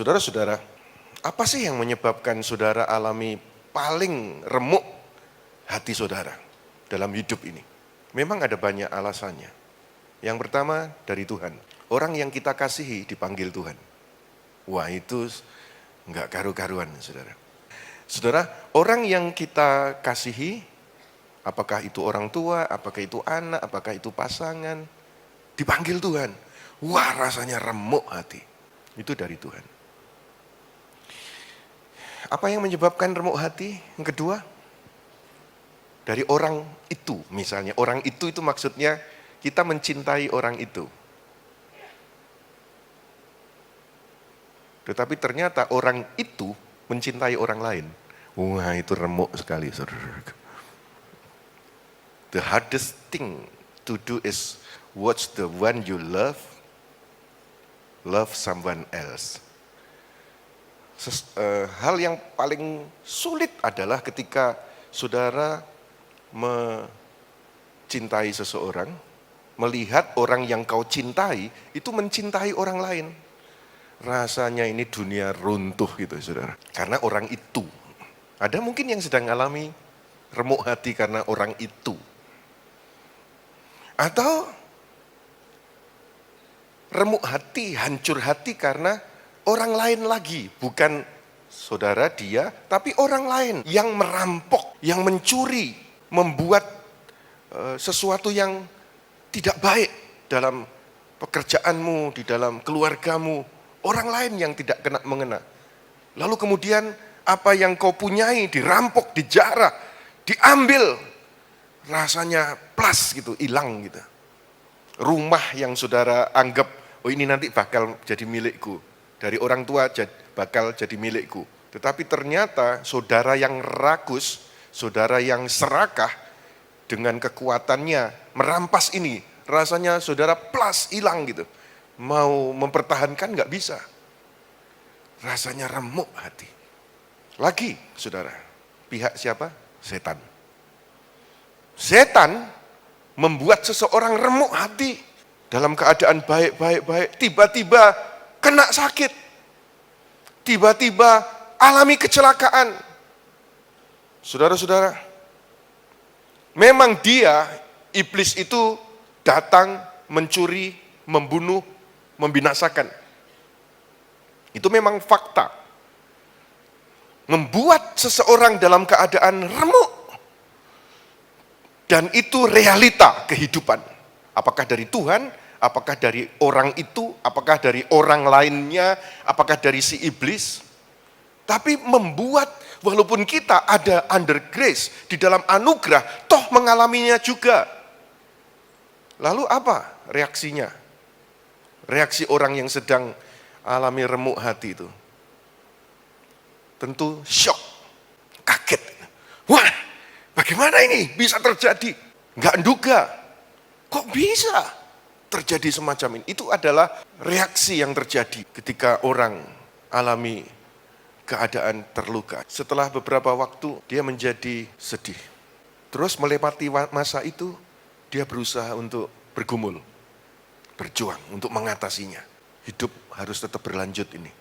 Saudara-saudara, apa sih yang menyebabkan saudara alami paling remuk hati saudara dalam hidup ini? Memang ada banyak alasannya. Yang pertama dari Tuhan. Orang yang kita kasihi dipanggil Tuhan. Wah, itu enggak karu-karuan, saudara. Saudara, orang yang kita kasihi, apakah itu orang tua, apakah itu anak, apakah itu pasangan, dipanggil Tuhan. Wah, rasanya remuk hati. Itu dari Tuhan. Apa yang menyebabkan remuk hati? Yang kedua, dari orang itu. Misalnya, orang itu maksudnya kita mencintai orang itu. Tetapi ternyata orang itu mencintai orang lain. Wah, itu remuk sekali, saudara. The hardest thing to do is watch the one you love someone else. Hal yang paling sulit adalah ketika saudara mencintai seseorang, melihat orang yang kau cintai itu mencintai orang lain. Rasanya ini dunia runtuh gitu, saudara. Karena orang itu. Ada mungkin yang sedang alami remuk hati karena orang itu. Atau remuk hati, hancur hati karena orang lain lagi. Bukan saudara dia, tapi orang lain yang merampok, yang mencuri, membuat sesuatu yang tidak baik dalam pekerjaanmu, di dalam keluargamu. Orang lain yang tidak kena mengena. Lalu kemudian apa yang kau punyai dirampok, dijarah, diambil. Rasanya plus gitu, hilang gitu. Rumah yang saudara anggap, oh ini nanti bakal jadi milikku. Dari orang tua bakal jadi milikku. Tetapi ternyata saudara yang rakus, saudara yang serakah dengan kekuatannya merampas ini. Rasanya saudara plus, hilang gitu. Mau mempertahankan nggak bisa. Rasanya remuk hati. Lagi, saudara, pihak siapa? Setan. Setan membuat seseorang remuk hati dalam keadaan baik-baik, tiba-tiba kena sakit. Tiba-tiba alami kecelakaan. Saudara-saudara, memang dia, iblis itu datang mencuri, membunuh, membinasakan. Itu memang fakta. Membuat seseorang dalam keadaan remuk. Dan itu realita kehidupan. Apakah dari Tuhan, apakah dari orang itu, apakah dari orang lainnya, apakah dari si iblis. Tapi membuat walaupun kita ada under grace, di dalam anugerah, toh mengalaminya juga. Lalu apa reaksinya? Reaksi orang yang sedang alami remuk hati itu. Tentu shock, kaget. Wah, bagaimana ini bisa terjadi? Nggak duga. Kok bisa terjadi semacam ini? Itu adalah reaksi yang terjadi ketika orang alami keadaan terluka. Setelah beberapa waktu dia menjadi sedih. Terus melewati masa itu, dia berusaha untuk bergumul. Berjuang untuk mengatasinya. Hidup harus tetap berlanjut ini.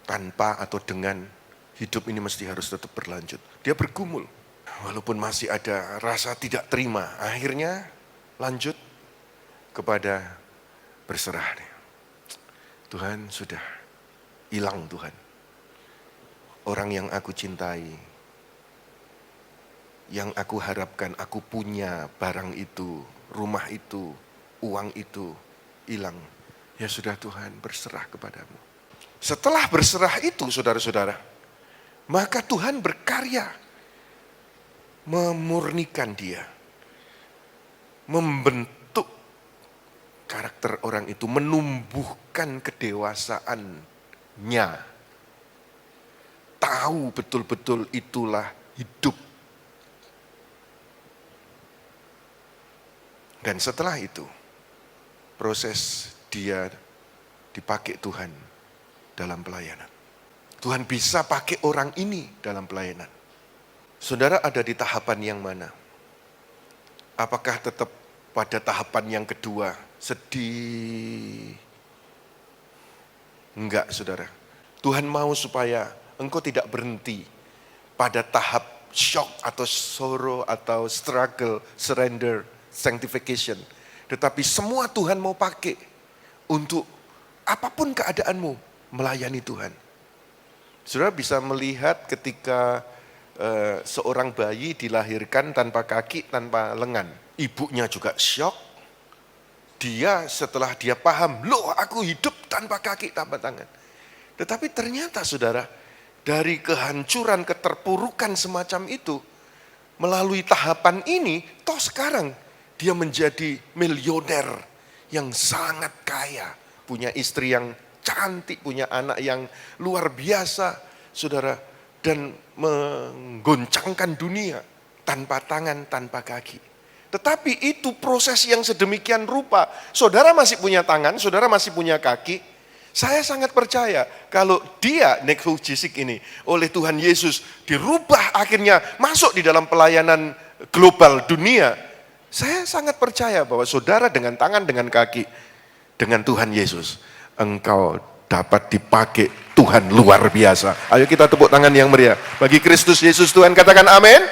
Tanpa atau dengan hidup ini mesti harus tetap berlanjut. Dia bergumul. Walaupun masih ada rasa tidak terima. Akhirnya lanjut kepada berserah. Tuhan sudah hilang Tuhan. Orang yang aku cintai. Yang aku harapkan aku punya barang itu. Rumah itu, uang itu hilang. Ya sudah Tuhan, berserah kepadamu. Setelah berserah itu, saudara-saudara, maka Tuhan berkarya. Memurnikan dia. Membentuk karakter orang itu. Menumbuhkan kedewasaannya. Tahu betul-betul itulah hidup. Dan setelah itu, proses dia dipakai Tuhan dalam pelayanan. Tuhan bisa pakai orang ini dalam pelayanan. Saudara ada di tahapan yang mana? Apakah tetap pada tahapan yang kedua, sedih, Enggak, saudara. Tuhan mau supaya engkau tidak berhenti pada tahap shock atau sorrow atau struggle, surrender, sanctification. Tetapi semua Tuhan mau pakai untuk apapun keadaanmu melayani Tuhan. Saudara bisa melihat ketika seorang bayi dilahirkan tanpa kaki, tanpa lengan. Ibunya juga shock. Dia setelah dia paham, loh aku hidup tanpa kaki, tanpa tangan. Tetapi ternyata saudara, dari kehancuran, keterpurukan semacam itu, melalui tahapan ini, toh sekarang dia menjadi miliuner yang sangat kaya. Punya istri yang cantik, punya anak yang luar biasa, saudara. Dan menggoncangkan dunia tanpa tangan, tanpa kaki. Tetapi itu proses yang sedemikian rupa. Saudara masih punya tangan, saudara masih punya kaki. Saya sangat percaya kalau dia, Nick Vujicic ini, oleh Tuhan Yesus dirubah akhirnya masuk di dalam pelayanan global dunia. Saya sangat percaya bahwa saudara dengan tangan, dengan kaki, dengan Tuhan Yesus, engkau dapat dipakai Tuhan luar biasa. Ayo kita tepuk tangan yang meriah. Bagi Kristus Yesus Tuhan, katakan amin.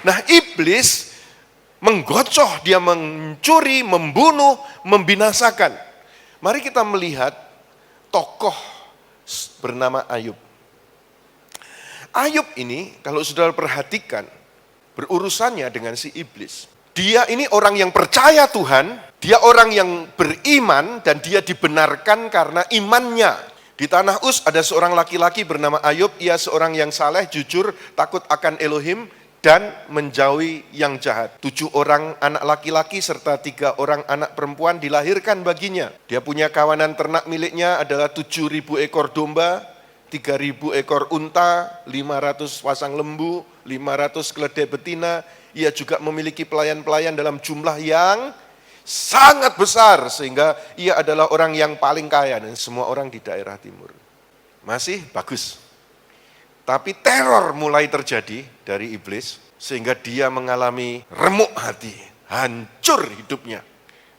Nah, iblis menggocoh, dia mencuri, membunuh, membinasakan. Mari kita melihat tokoh bernama Ayub. Ayub ini, kalau saudara perhatikan, berurusannya dengan si iblis. Dia ini orang yang percaya Tuhan, dia orang yang beriman, dan dia dibenarkan karena imannya. Di tanah Uz ada seorang laki-laki bernama Ayub, ia seorang yang saleh, jujur, takut akan Elohim, dan menjauhi yang jahat. 7 orang anak laki-laki serta 3 orang anak perempuan dilahirkan baginya. Dia punya kawanan ternak miliknya adalah 7.000 ekor domba, 3.000 ekor unta, 500 pasang lembu, 500 keledai betina. Ia juga memiliki pelayan-pelayan dalam jumlah yang sangat besar, sehingga ia adalah orang yang paling kaya dan semua orang di daerah timur. Masih bagus. Tapi teror mulai terjadi dari iblis, sehingga dia mengalami remuk hati, hancur hidupnya.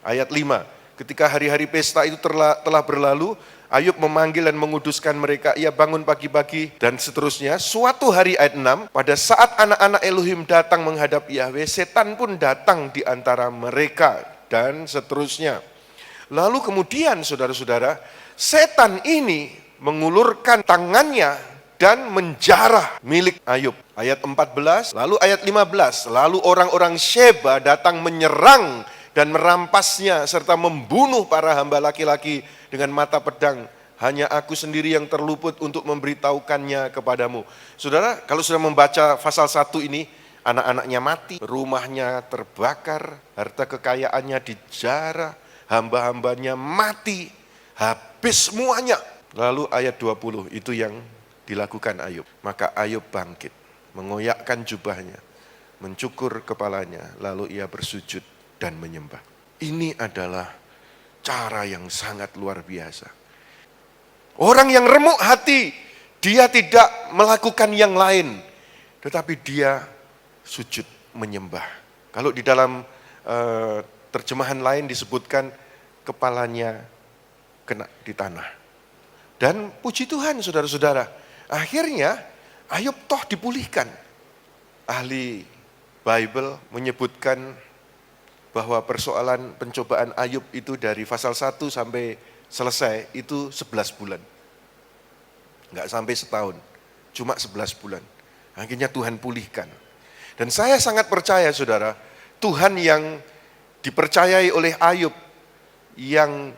Ayat 5, ketika hari-hari pesta itu telah berlalu, Ayub memanggil dan menguduskan mereka, ia bangun pagi-pagi dan seterusnya. Suatu hari ayat 6, pada saat anak-anak Elohim datang menghadap Yahweh, setan pun datang di antara mereka dan seterusnya. Lalu kemudian saudara-saudara, setan ini mengulurkan tangannya dan menjarah milik Ayub. Ayat 14, lalu ayat 15, lalu orang-orang Sheba datang menyerang dan merampasnya serta membunuh para hamba laki-laki dengan mata pedang. Hanya aku sendiri yang terluput untuk memberitahukannya kepadamu. Saudara, kalau sudah membaca pasal 1 ini, anak-anaknya mati, rumahnya terbakar, harta kekayaannya dijarah, hamba-hambanya mati, habis semuanya. Lalu ayat 20, itu yang dilakukan Ayub. Maka Ayub bangkit, mengoyakkan jubahnya, mencukur kepalanya, lalu ia bersujud dan menyembah. Ini adalah cara yang sangat luar biasa. Orang yang remuk hati, dia tidak melakukan yang lain, tetapi dia sujud menyembah. Kalau di dalam terjemahan lain disebutkan kepalanya kena di tanah. Dan puji Tuhan saudara-saudara, akhirnya Ayub toh dipulihkan. Ahli Bible menyebutkan bahwa persoalan pencobaan Ayub itu dari pasal 1 sampai selesai itu 11 bulan. Enggak sampai setahun, cuma 11 bulan. Akhirnya Tuhan pulihkan. Dan saya sangat percaya saudara, Tuhan yang dipercayai oleh Ayub, yang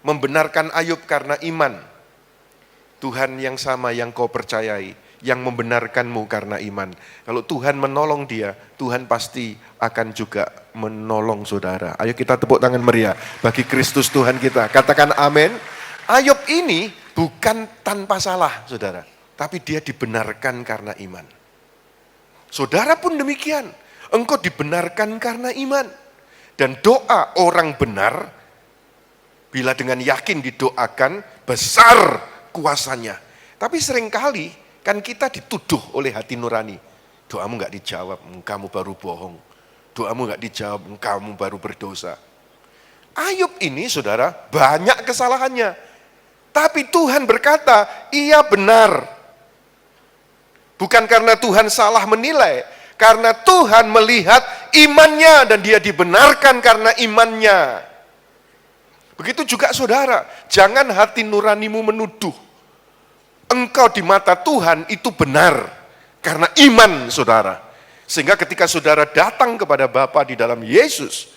membenarkan Ayub karena iman, Tuhan yang sama yang kau percayai, yang membenarkanmu karena iman. Kalau Tuhan menolong dia, Tuhan pasti akan juga menolong saudara. Ayo kita tepuk tangan meriah bagi Kristus Tuhan kita. Katakan amin. Ayub ini bukan tanpa salah saudara, tapi dia dibenarkan karena iman. Saudara pun demikian, engkau dibenarkan karena iman. Dan doa orang benar, bila dengan yakin didoakan, besar kuasanya. Tapi seringkali kan kita dituduh oleh hati nurani. Doamu gak dijawab, kamu baru bohong. Doamu gak dijawab, kamu baru berdosa. Ayub ini saudara banyak kesalahannya. Tapi Tuhan berkata, ia benar. Bukan karena Tuhan salah menilai, karena Tuhan melihat imannya dan dia dibenarkan karena imannya. Begitu juga saudara, jangan hati nuranimu menuduh. Engkau di mata Tuhan itu benar karena iman saudara. Sehingga ketika saudara datang kepada Bapa di dalam Yesus,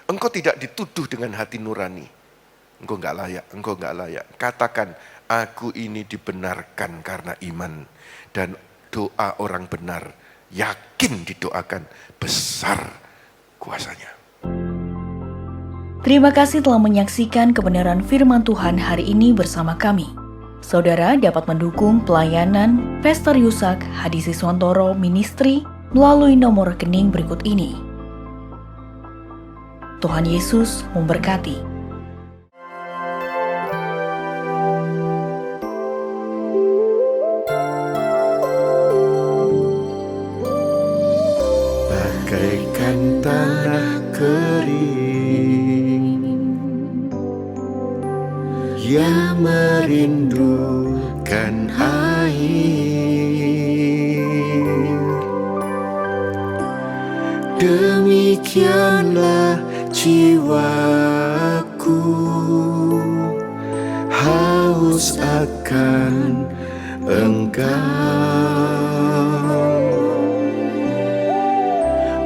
engkau tidak dituduh dengan hati nurani. Engkau enggak layak, engkau enggak layak. Katakan, aku ini dibenarkan karena iman. Dan doa orang benar, yakin didoakan, besar kuasanya. Terima kasih telah menyaksikan kebenaran firman Tuhan hari ini bersama kami. Saudara dapat mendukung pelayanan Pastor Yusak Hadi Siswantoro Ministry melalui nomor rekening berikut ini. Tuhan Yesus memberkati. Bagaikan tanah kering yang merindukan air, demikianlah jiwaku haus akan Engkau.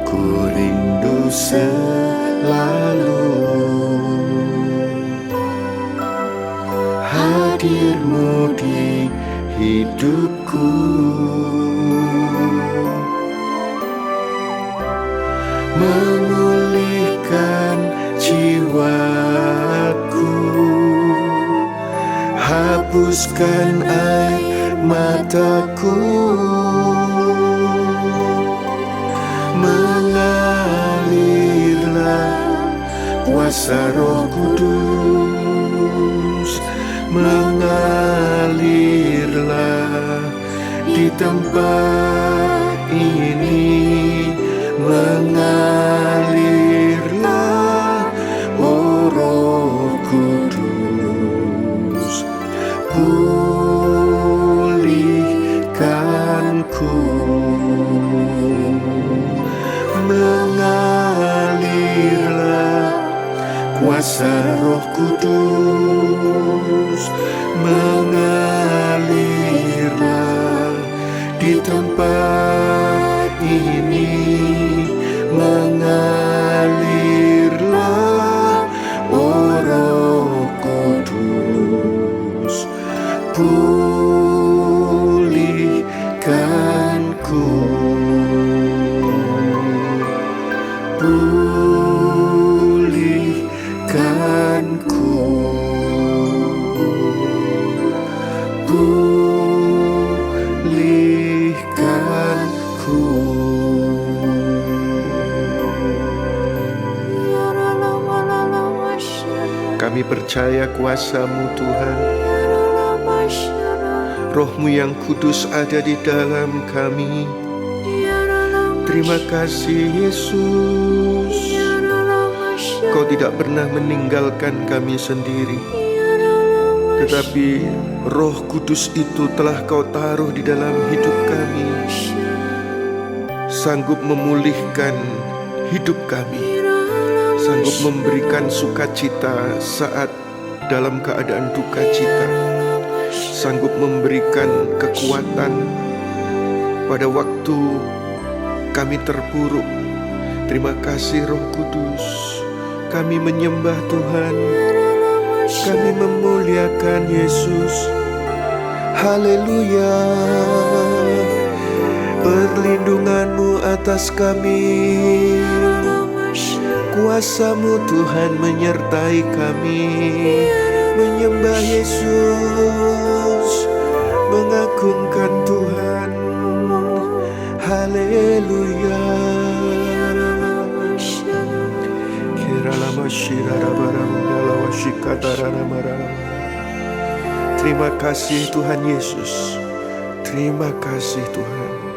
Ku rindu selalu hadirmu di hidupku, memulihkan jiwaku, hapuskan air mataku, mengalirlah kuasa Roh Kudus, mengalirlah di tempat ini, mengalirlah, oh Roh Kudus, pulihkanku, mengalirlah kuasa Roh Kudus, mengalirlah di tempat ini, mengalirlah, oh Roh Kudus, pulihkanku, pulihkanku, pulihkanku. Kami percaya kuasa-Mu Tuhan, Roh-Mu yang kudus ada di dalam kami. Terima kasih Yesus, Kau tidak pernah meninggalkan kami sendiri, tetapi Roh Kudus itu telah Kau taruh di dalam hidup kami, sanggup memulihkan hidup kami, sanggup memberikan sukacita saat dalam keadaan duka cita, sanggup memberikan kekuatan pada waktu kami terpuruk. Terima kasih Roh Kudus, kami menyembah Tuhan, kami memuliakan Yesus. Haleluya, perlindungan-Mu atas kami, kuasa-Mu Tuhan menyertai kami. Menyembah Yesus, mengagungkan Tuhan. Haleluya. Terima kasih Tuhan Yesus, terima kasih Tuhan.